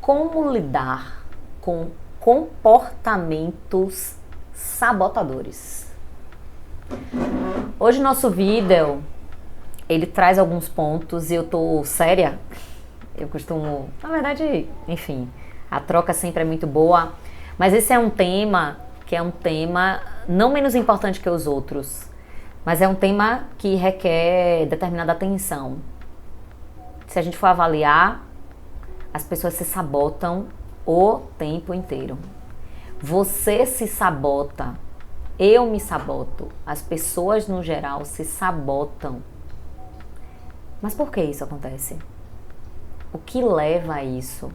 Como lidar com comportamentos sabotadores? Hoje nosso vídeo, ele traz alguns pontos e eu tô séria. Eu costumo, na verdade, enfim, a troca sempre é muito boa, mas esse é um tema que é um tema não menos importante que os outros, mas é um tema que requer determinada atenção. Se a gente for avaliar, as pessoas se sabotam o tempo inteiro. Você se sabota, eu me saboto, as pessoas no geral se sabotam. Mas por que isso acontece? O que leva a isso?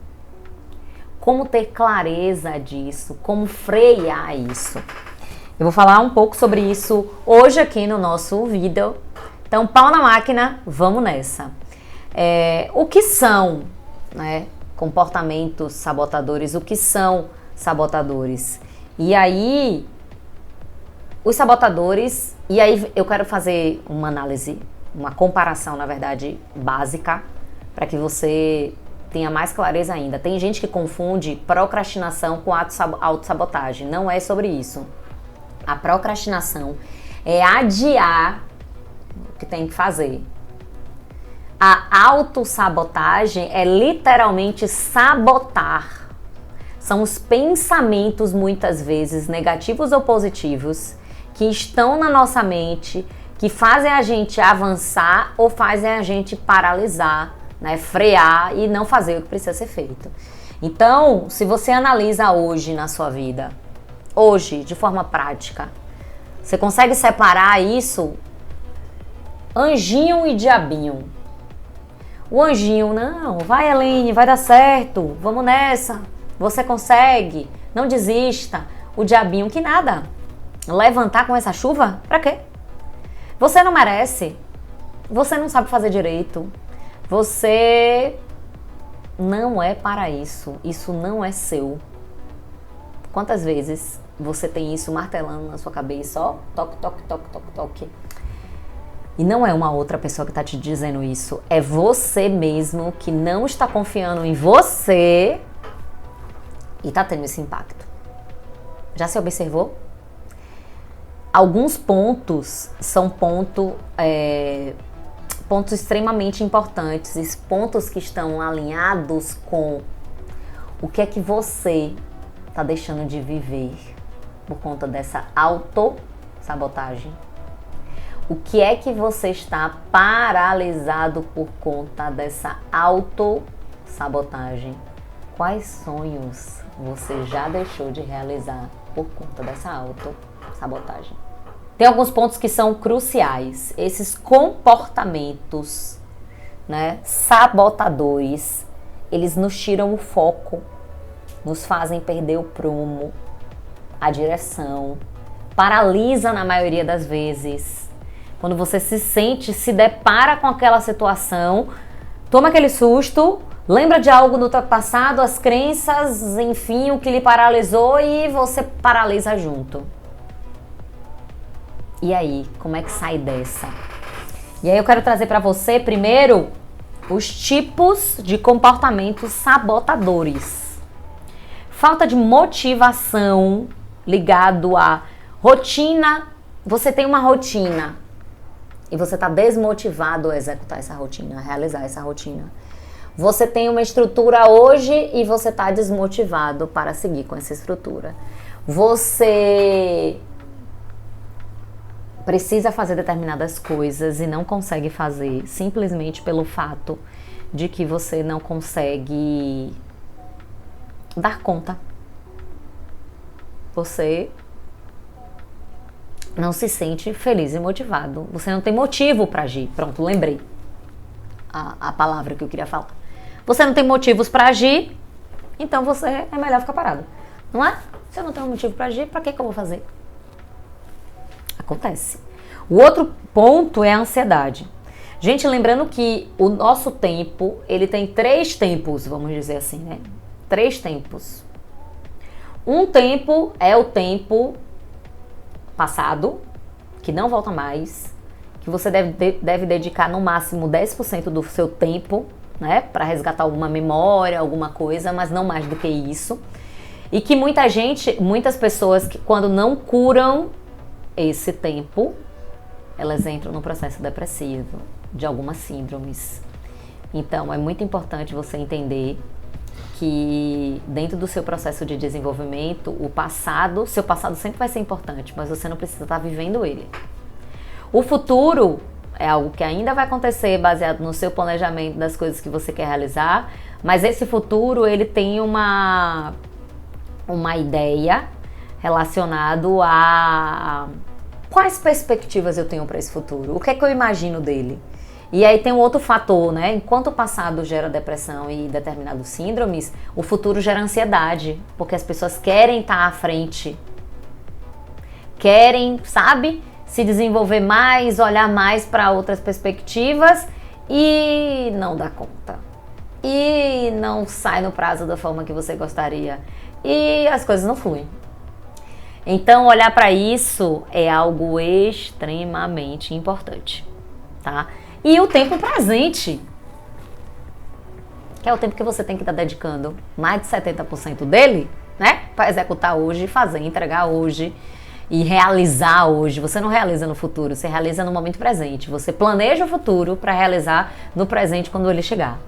Como ter clareza disso? Como frear isso? Eu vou falar um pouco sobre isso hoje aqui no nosso vídeo. Então, pau na máquina, vamos nessa. O que são, né, comportamentos sabotadores? O que são sabotadores? E aí, os sabotadores... E aí eu quero fazer uma análise, uma comparação, na verdade, básica, para que você tenha mais clareza ainda. Tem gente que confunde procrastinação com autossabotagem. Não é sobre isso. A procrastinação é adiar o que tem que fazer. A autossabotagem é literalmente sabotar. São os pensamentos, muitas vezes, negativos ou positivos, que estão na nossa mente, que fazem a gente avançar ou fazem a gente paralisar, né, frear e não fazer o que precisa ser feito. Então, se você analisa hoje na sua vida, hoje, de forma prática, você consegue separar isso, anjinho e diabinho. O anjinho, não, vai Aline, vai dar certo, vamos nessa, você consegue, não desista. O diabinho, que nada, levantar com essa chuva, pra quê? Você não merece, você não sabe fazer direito, você não é para isso, isso não é seu. Quantas vezes você tem isso martelando na sua cabeça, ó, toque, toque, toque, toque, toque. E não é uma outra pessoa que está te dizendo isso, é você mesmo que não está confiando em você e está tendo esse impacto. Já se observou? Alguns pontos são pontos extremamente importantes, pontos que estão alinhados com o que é que você está deixando de viver por conta dessa autossabotagem. O que é que você está paralisado por conta dessa autossabotagem? Quais sonhos você já deixou de realizar por conta dessa autossabotagem? Tem alguns pontos que são cruciais. Esses comportamentos, né, sabotadores, eles nos tiram o foco, nos fazem perder o prumo, a direção, paralisa na maioria das vezes. Quando você se depara com aquela situação, toma aquele susto, lembra de algo do teu passado, as crenças, enfim, o que lhe paralisou e você paralisa junto. E aí, como é que sai dessa? E aí eu quero trazer para você, primeiro, os tipos de comportamentos sabotadores. Falta de motivação ligado à rotina. Você tem uma rotina e você está desmotivado a executar essa rotina, a realizar essa rotina. Você tem uma estrutura hoje e você está desmotivado para seguir com essa estrutura. Você precisa fazer determinadas coisas e não consegue fazer simplesmente pelo fato de que você não consegue dar conta. Você não se sente feliz e motivado. Você não tem motivo para agir. Pronto, lembrei a palavra que eu queria falar. Você não tem motivos para agir, então você é melhor ficar parado. Não é? Se eu não tenho motivo para agir, para que eu vou fazer? Acontece. O outro ponto é a ansiedade. Gente, lembrando que o nosso tempo, ele tem 3 tempos, vamos dizer assim, né? 3 tempos. Um tempo é o tempo passado, que não volta mais, que você deve dedicar no máximo 10% do seu tempo né? Para resgatar alguma memória, alguma coisa, mas não mais do que isso. E que muitas pessoas que quando não curam esse tempo, elas entram no processo depressivo de algumas síndromes. Então é muito importante você entender que dentro do seu processo de desenvolvimento, seu passado sempre vai ser importante, mas você não precisa estar vivendo ele. O futuro é algo que ainda vai acontecer baseado no seu planejamento das coisas que você quer realizar, mas esse futuro ele tem uma ideia relacionado a quais perspectivas eu tenho para esse futuro, o que é que eu imagino dele. E aí tem um outro fator, né? Enquanto o passado gera depressão e determinadas síndromes, o futuro gera ansiedade, porque as pessoas querem estar à frente, querem, sabe, se desenvolver mais, olhar mais para outras perspectivas e não dá conta. E não sai no prazo da forma que você gostaria. E as coisas não fluem. Então, olhar para isso é algo extremamente importante, tá? E o tempo presente, que é o tempo que você tem que estar dedicando mais de 70% dele, né? Para executar hoje, fazer, entregar hoje e realizar hoje. Você não realiza no futuro, você realiza no momento presente. Você planeja o futuro para realizar no presente quando ele chegar.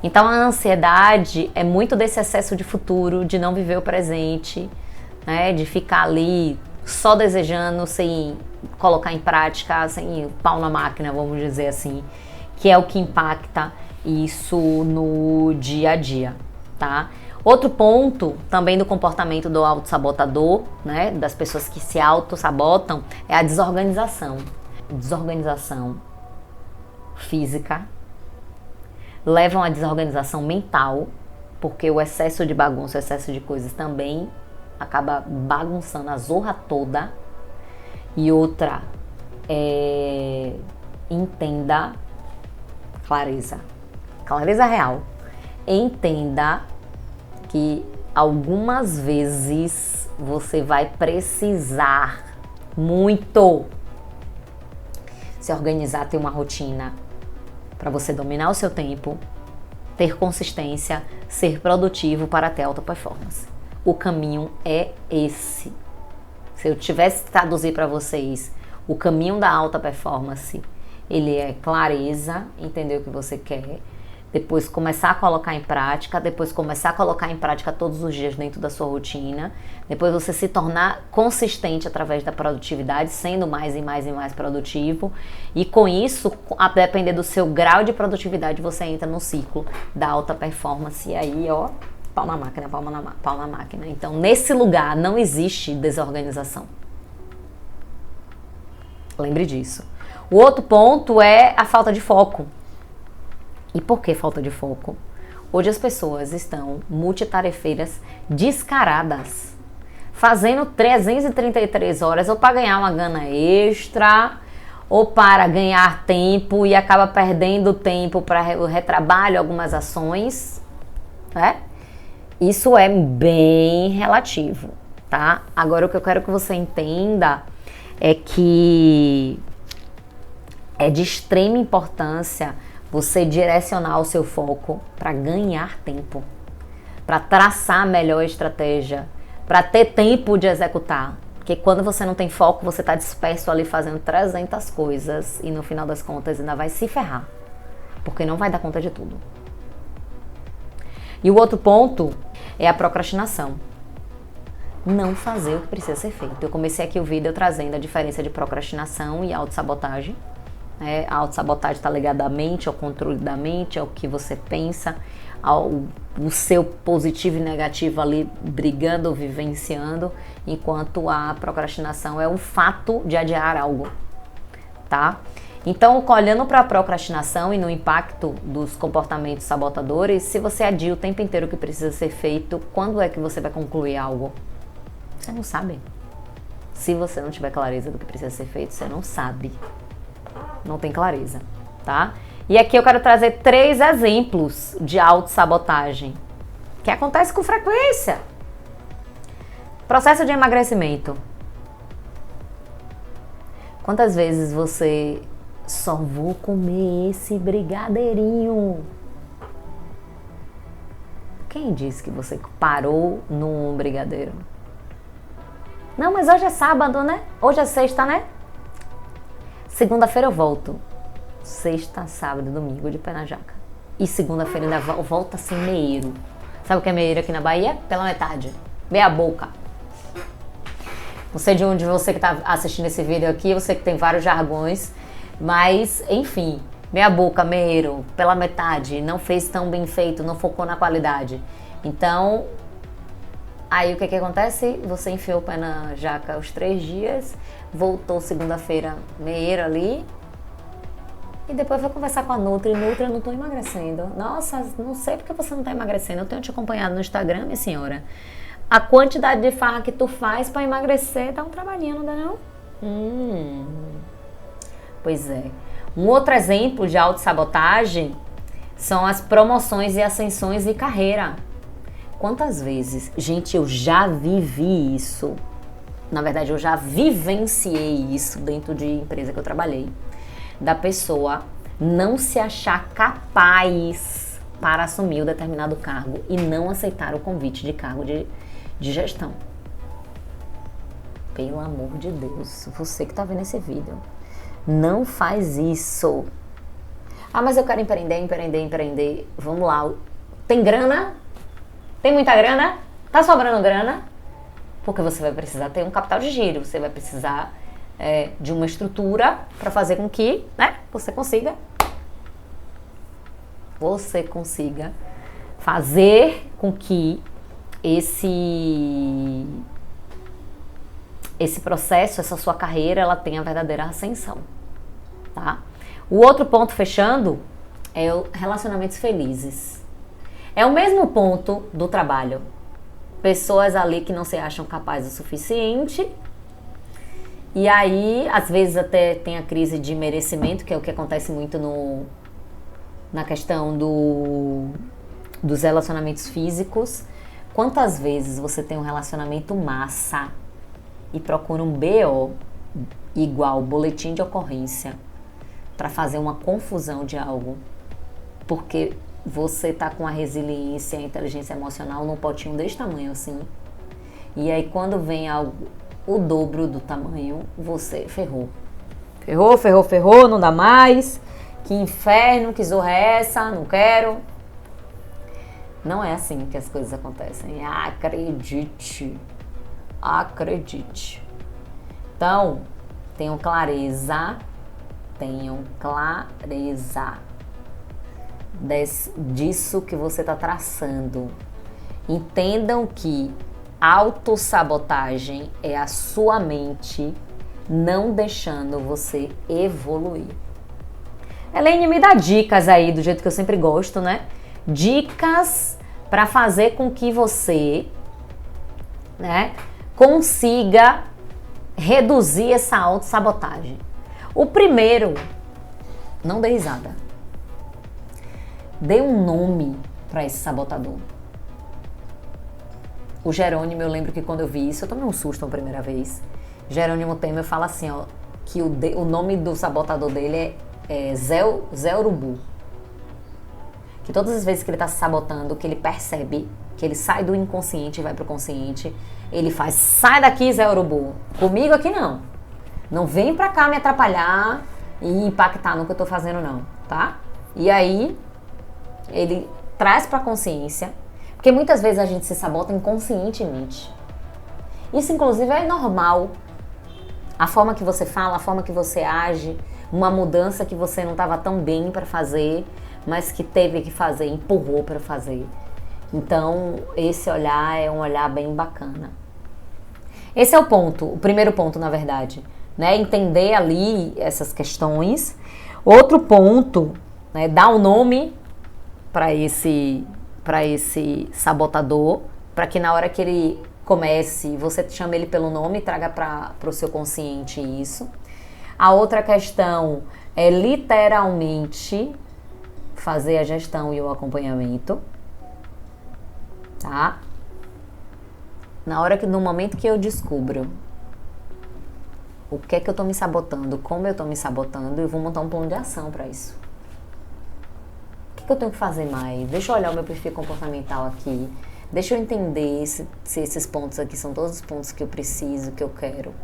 Então, a ansiedade é muito desse excesso de futuro, de não viver o presente, né, de ficar ali só desejando, sem colocar em prática, sem pau na máquina, vamos dizer assim, que é o que impacta isso no dia a dia, tá? Outro ponto também do comportamento do autossabotador, né, das pessoas que se autossabotam, é a desorganização. Desorganização física, levam à desorganização mental, porque o excesso de bagunça, o excesso de coisas também acaba bagunçando a zorra toda. E outra, entenda, clareza real, entenda que algumas vezes você vai precisar muito se organizar, ter uma rotina para você dominar o seu tempo, ter consistência, ser produtivo para ter alta performance. O caminho é esse. Se eu tivesse que traduzir para vocês o caminho da alta performance, ele é clareza, entender o que você quer, depois começar a colocar em prática, depois começar a colocar em prática todos os dias dentro da sua rotina, depois você se tornar consistente através da produtividade, sendo mais e mais e mais produtivo, e com isso, a depender do seu grau de produtividade, você entra no ciclo da alta performance, e aí, ó, pau na máquina, pau na máquina. Então, nesse lugar não existe desorganização. Lembre disso. O outro ponto é a falta de foco. E por que falta de foco? Hoje as pessoas estão multitarefeiras descaradas, fazendo 333 horas ou para ganhar uma grana extra, ou para ganhar tempo e acaba perdendo tempo para o retrabalho, algumas ações, né? Isso é bem relativo, tá? Agora o que eu quero que você entenda é que é de extrema importância você direcionar o seu foco para ganhar tempo, para traçar a melhor estratégia, para ter tempo de executar. Porque quando você não tem foco, você está disperso ali fazendo 300 coisas e no final das contas ainda vai se ferrar, porque não vai dar conta de tudo. E o outro ponto é a procrastinação. Não fazer o que precisa ser feito. Eu comecei aqui o vídeo trazendo a diferença de procrastinação e autossabotagem. A autossabotagem está ligada à mente, ao controle da mente, ao que você pensa, ao seu positivo e negativo ali brigando ou vivenciando, enquanto a procrastinação é o fato de adiar algo, tá? Então, olhando para a procrastinação e no impacto dos comportamentos sabotadores, se você adia o tempo inteiro o que precisa ser feito, quando é que você vai concluir algo? Você não sabe. Se você não tiver clareza do que precisa ser feito, você não sabe. Não tem clareza, tá? E aqui eu quero trazer 3 exemplos de autossabotagem que acontece com frequência. Processo de emagrecimento. Quantas vezes você só vou comer esse brigadeirinho? Quem disse que você parou num brigadeiro? Não, mas hoje é sábado, né? Hoje é sexta, né? Segunda-feira eu volto. Sexta, sábado, domingo de pé na jaca. E segunda-feira ainda volta sem meeiro. Sabe o que é meeiro aqui na Bahia? Pela metade. Meia boca. Não sei de onde você que está assistindo esse vídeo aqui, eu sei que tem vários jargões, mas, enfim, meia boca, meio, pela metade, não fez tão bem feito, não focou na qualidade. Então, aí o que acontece? Você enfiou o pé na jaca os 3 dias, voltou segunda-feira meio ali, e depois foi conversar com a Nutri. Nutri, eu não estou emagrecendo. Nossa, não sei porque você não está emagrecendo, eu tenho te acompanhado no Instagram, minha senhora. A quantidade de farra que tu faz pra emagrecer dá um trabalhinho, não dá não? Pois é. Um outro exemplo de autossabotagem são as promoções e ascensões de carreira. Quantas vezes, gente, eu já vivi isso. Na verdade, eu já vivenciei isso dentro de empresa que eu trabalhei. Da pessoa não se achar capaz para assumir um determinado cargo e não aceitar o convite de cargo de gestão. Pelo amor de Deus, você que está vendo esse vídeo, não faz isso. Ah, mas eu quero empreender. Vamos lá. Tem grana? Tem muita grana? Tá sobrando grana? Porque você vai precisar ter um capital de giro, você vai precisar de uma estrutura para fazer com que, né, você consiga fazer com que esse processo, essa sua carreira, ela tenha a verdadeira ascensão, tá? O outro ponto, fechando, é o relacionamentos felizes. É o mesmo ponto do trabalho. Pessoas ali que não se acham capazes o suficiente, e aí, às vezes até tem a crise de merecimento, que é o que acontece muito na questão dos relacionamentos físicos. Quantas vezes você tem um relacionamento massa e procura um BO igual boletim de ocorrência para fazer uma confusão de algo, porque você tá com a resiliência, a inteligência emocional num potinho desse tamanho assim, e aí quando vem algo o dobro do tamanho, você ferrou. Ferrou, não dá mais. Que inferno, que zorra é essa? Não quero. Não é assim que as coisas acontecem. Acredite. Então, tenham clareza disso que você está traçando. Entendam que autossabotagem é a sua mente não deixando você evoluir. Elaine, me dá dicas aí, do jeito que eu sempre gosto, né? Dicas para fazer com que você, né, consiga reduzir essa autossabotagem. O primeiro, não dê risada. Dê um nome para esse sabotador. O Jerônimo, eu lembro que quando eu vi isso, eu tomei um susto a primeira vez. Jerônimo Temer fala assim, ó, que o nome do sabotador dele é Zé Urubu. Que todas as vezes que ele está se sabotando, que ele percebe que ele sai do inconsciente e vai pro consciente, ele faz, sai daqui, Zé Urubu. Comigo aqui não. Não vem pra cá me atrapalhar e impactar no que eu tô fazendo não, tá? E aí, ele traz pra consciência, porque muitas vezes a gente se sabota inconscientemente. Isso, inclusive, é normal. A forma que você fala, a forma que você age, uma mudança que você não estava tão bem para fazer, mas que teve que fazer, empurrou para fazer. Então, esse olhar é um olhar bem bacana. Esse é o ponto, o primeiro ponto, na verdade, né? Entender ali essas questões. Outro ponto, né? Dar um nome para esse sabotador, para que na hora que ele comece, você chame ele pelo nome e traga para o seu consciente isso. A outra questão é literalmente fazer a gestão e o acompanhamento, tá? No momento que eu descubro o que é que eu tô me sabotando, como eu tô me sabotando, eu vou montar um plano de ação para isso. que eu tenho que fazer mais? Deixa eu olhar o meu perfil comportamental aqui. Deixa eu entender se esses pontos aqui são todos os pontos que eu preciso, que eu quero.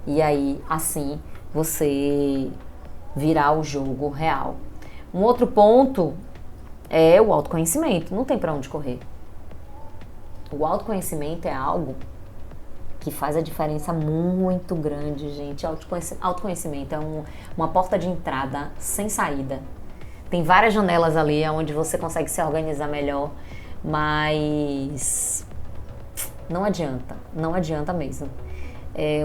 E aí, assim, você virar o jogo real. Um outro ponto é o autoconhecimento. Não tem pra onde correr. O autoconhecimento é algo que faz a diferença muito grande, gente. Autoconhecimento é uma porta de entrada sem saída. Tem várias janelas ali onde você consegue se organizar melhor, mas não adianta mesmo.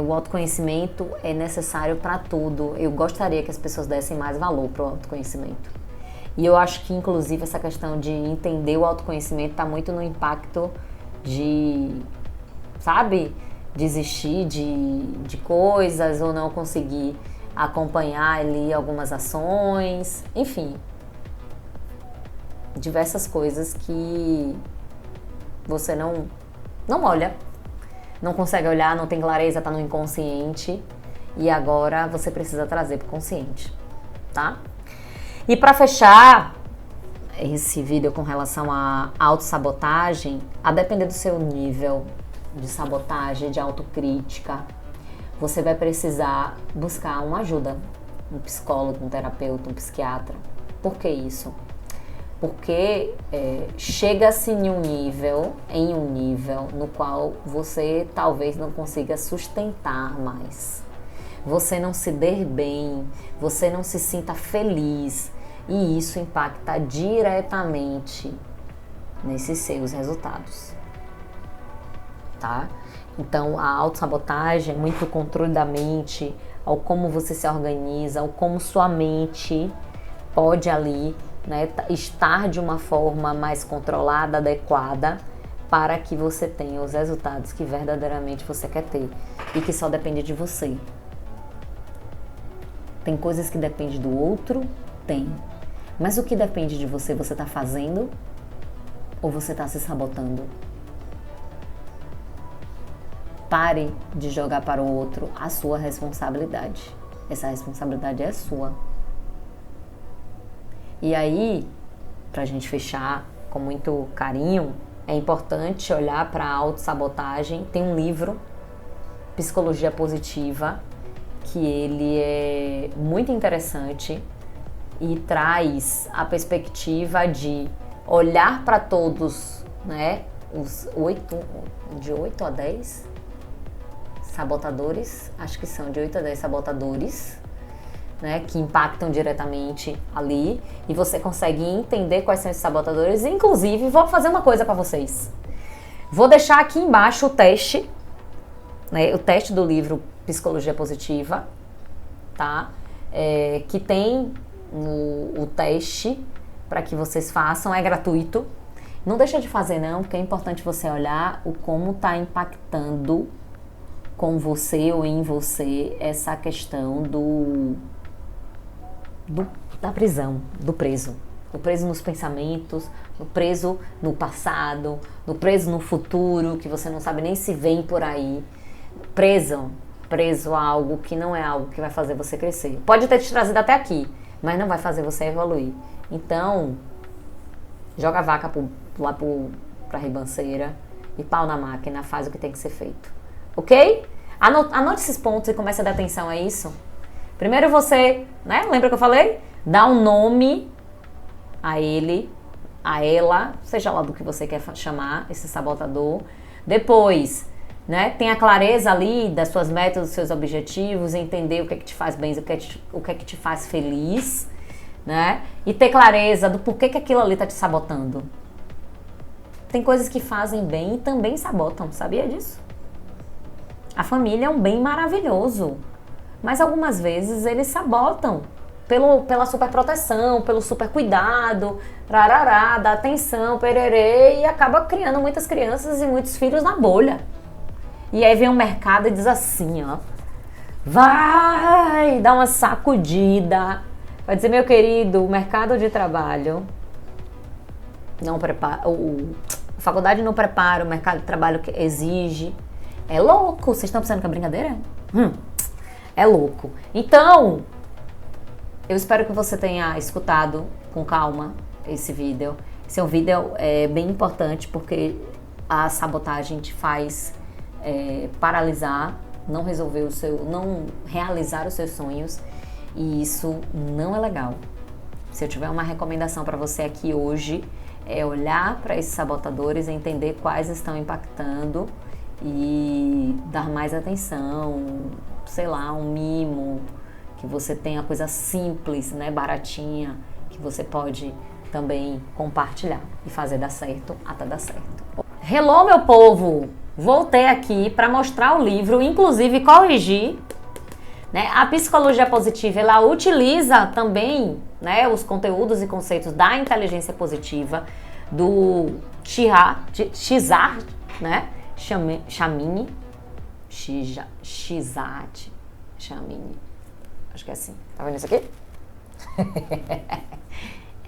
O autoconhecimento é necessário para tudo. Eu gostaria que as pessoas dessem mais valor para o autoconhecimento. E eu acho que, inclusive, essa questão de entender o autoconhecimento está muito no impacto de, sabe, desistir de coisas ou não conseguir acompanhar ali algumas ações, enfim, diversas coisas que você não olha, não consegue olhar, não tem clareza, tá no inconsciente e agora você precisa trazer pro consciente, tá? E para fechar esse vídeo com relação à autossabotagem, a depender do seu nível de sabotagem, de autocrítica, você vai precisar buscar uma ajuda, um psicólogo, um terapeuta, um psiquiatra. Por que isso? Porque chega-se em um nível no qual você talvez não consiga sustentar mais. Você não se der bem, você não se sinta feliz e isso impacta diretamente nesses seus resultados, tá? Então a autossabotagem é muito controle da mente, ao como você se organiza, ao como sua mente pode ali, né, estar de uma forma mais controlada, adequada, para que você tenha os resultados que verdadeiramente você quer ter e que só depende de você. Tem coisas que dependem do outro? Tem. Mas o que depende de você, você está fazendo ou você está se sabotando? Pare de jogar para o outro a sua responsabilidade. Essa responsabilidade é sua. E aí, pra gente fechar com muito carinho, é importante olhar para a autossabotagem. Tem um livro, Psicologia Positiva, que ele é muito interessante e traz a perspectiva de olhar para todos, né, de 8 a 10 sabotadores, acho que são de 8 a 10 sabotadores, né, que impactam diretamente ali, e você consegue entender quais são esses sabotadores. Inclusive, vou fazer uma coisa para vocês. Vou deixar aqui embaixo o teste, né, o teste do livro Psicologia Positiva, tá? Que tem o teste para que vocês façam, é gratuito. Não deixa de fazer não, porque é importante você olhar o como está impactando com você ou em você essa questão da prisão, do preso. O preso nos pensamentos, o preso no passado, o preso no futuro, que você não sabe nem se vem por aí. Preso a algo que não é algo que vai fazer você crescer. Pode ter te trazido até aqui, mas não vai fazer você evoluir. Então, joga a vaca lá pra ribanceira e pau na máquina, faz o que tem que ser feito. Ok? Anote esses pontos e comece a dar atenção a isso. Primeiro você, né? Lembra que eu falei? Dá um nome a ele, a ela, seja lá do que você quer chamar, esse sabotador. Depois, né, tenha clareza ali das suas metas, dos seus objetivos, entender o que é que te faz bem, o que é que te faz feliz, né? E ter clareza do porquê que aquilo ali tá te sabotando. Tem coisas que fazem bem e também sabotam, sabia disso? A família é um bem maravilhoso, mas algumas vezes eles sabotam pela superproteção, pelo super cuidado, rarará, da atenção, pererê, e acaba criando muitas crianças e muitos filhos na bolha. E aí vem o mercado e diz assim, ó, vai dar uma sacudida, vai dizer, meu querido, o mercado de trabalho não prepara, a faculdade não prepara, o mercado de trabalho que exige. É louco, vocês estão pensando que é brincadeira? É louco. Então, eu espero que você tenha escutado com calma esse vídeo. Esse é um vídeo bem importante porque a sabotagem te faz paralisar, não realizar os seus sonhos, e isso não é legal. Se eu tiver uma recomendação para você aqui hoje, é olhar para esses sabotadores, entender quais estão impactando e dar mais atenção, sei lá, um mimo, que você tenha coisa simples, né, baratinha, que você pode também compartilhar e fazer dar certo até dar certo. Hello, meu povo! Voltei aqui para mostrar o livro, inclusive corrigir, né? A psicologia positiva, ela utiliza também, né, os conteúdos e conceitos da inteligência positiva, do Cesar, né? Chamini, acho que é assim. Tá vendo isso aqui?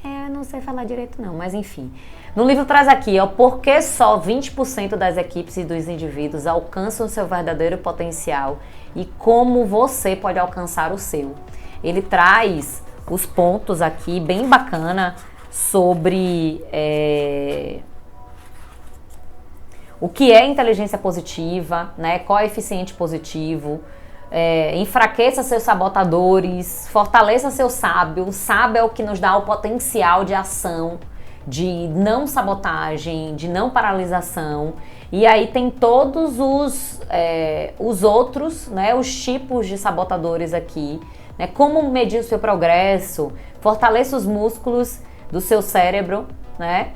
Eu não sei falar direito não, mas enfim. No livro traz aqui, ó, por que só 20% das equipes e dos indivíduos alcançam o seu verdadeiro potencial e como você pode alcançar o seu. Ele traz os pontos aqui, bem bacana, sobre o que é inteligência positiva, né? Coeficiente positivo. Enfraqueça seus sabotadores, fortaleça seu sábio. O sábio é o que nos dá o potencial de ação, de não sabotagem, de não paralisação. E aí tem todos os outros, né, os tipos de sabotadores aqui, né? Como medir o seu progresso, fortaleça os músculos do seu cérebro, né?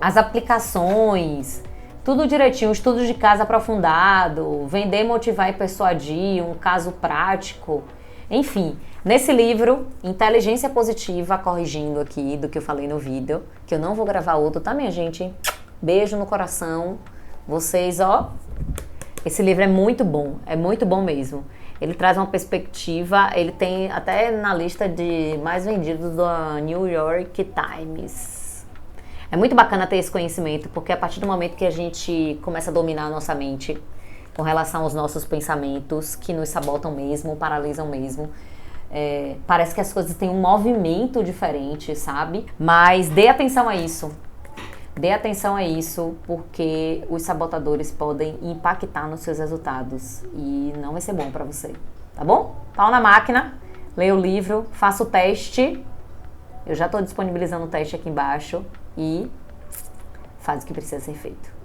As aplicações, tudo direitinho, estudo de caso aprofundado, vender, motivar e persuadir, um caso prático, enfim. Nesse livro, Inteligência Positiva, corrigindo aqui do que eu falei no vídeo, que eu não vou gravar outro, tá, minha gente? Beijo no coração. Vocês, ó, esse livro é muito bom mesmo. Ele traz uma perspectiva, ele tem até na lista de mais vendidos da New York Times. É muito bacana ter esse conhecimento, porque a partir do momento que a gente começa a dominar a nossa mente com relação aos nossos pensamentos, que nos sabotam mesmo, paralisam mesmo, parece que as coisas têm um movimento diferente, sabe? Mas dê atenção a isso. Dê atenção a isso, porque os sabotadores podem impactar nos seus resultados e não vai ser bom pra você, tá bom? Pau na máquina, leia o livro, faça o teste. Eu já estou disponibilizando o teste aqui embaixo e faz o que precisa ser feito.